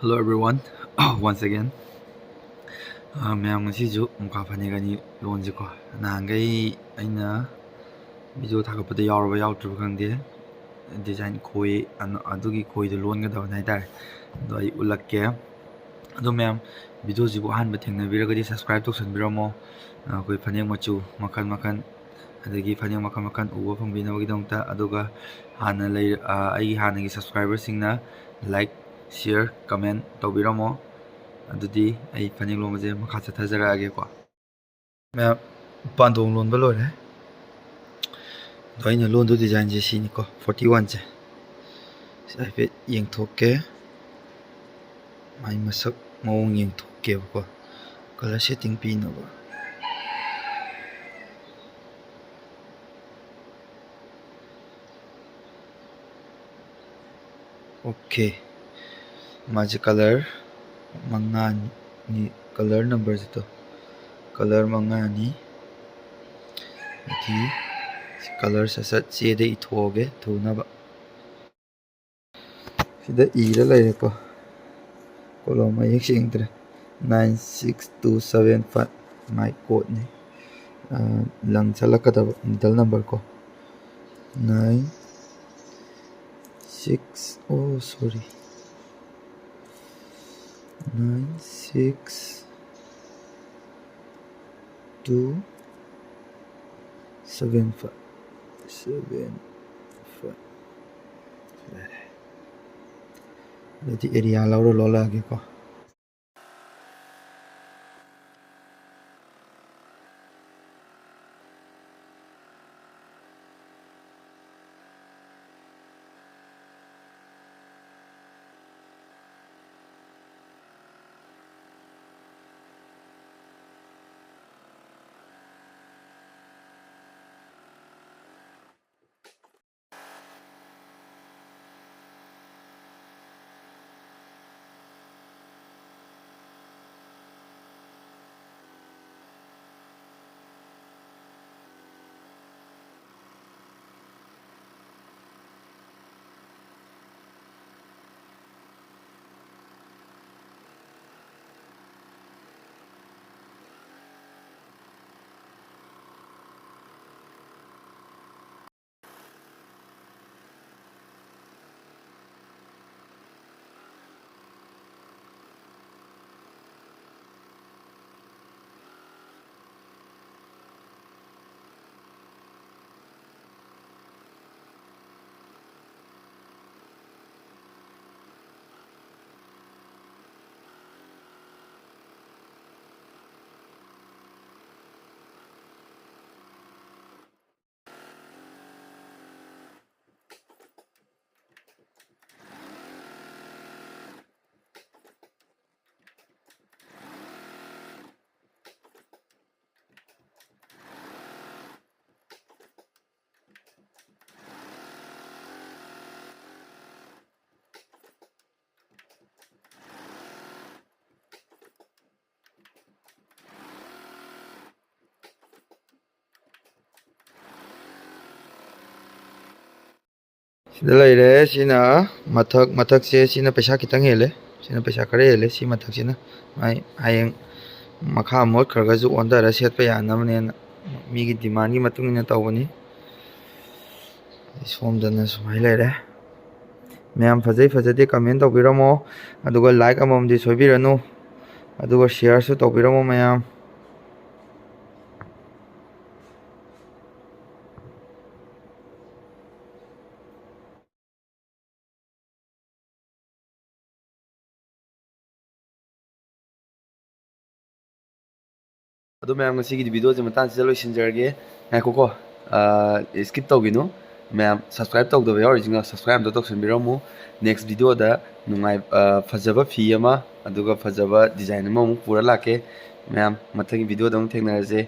Hello everyone, once again. Ma'am ngasisu muka phanek ani lonje ko. Nahangai aina video thakapda yauraba yautruba khangde. Design khoi adugi khoi de lon ga da nai tar. Do ai ulakke. Ado ma'am video jibu hanba thengna biragadi subscribe toksanbiramo. Khoi phanek machu makan adagi phanek makan uba phangbi na bagidongta aduga hana lay ai hana gi subscriber singna like share comment tawbiramo adudi ai phanek lomje makha chathajara age ko me pandong lon ba lore do ina lon du design je sini ko 41 je sai fe yeng thokke mai masak mawong yeng thokke ko color setting pi no ba okay maji color mangan ni color number itu color mangani di color sasat sede ithoge thuna ba sida ira lai ko kolom ma yek singtre 96275 my code ni lang chala ka da middle number ko 9 6 oh sorry 9 6 2 7 5 jadi area lauro lola lagi ko sida laire sina mathak se sina paisa kitang hele sina paisa khare hele si mathak sina mai hayeng makha mot kharga ju onda ra set pa yana mane mi gi demand gi matung ina tawani somdana sumai laire मैम फजै फजदे comment तौबिरमो अदुगा like अममदि सोबिरनु अदुगा share सु तौबिरमो मैम अदु मैम ngasi gi video je matan se loi sinjarge ngako ko skip tawginu मैम सब्सक्राइब तौदबा यावरिजिंगा सब्सक्राइब तौसनबिरमु नेक्स्ट वीडियो दा नुंगाई फजबा फी अमा अदुगा फजबा डिजाइन अमा पुरा लाके मैम मथगी वीडियो दा थेंगनारजे।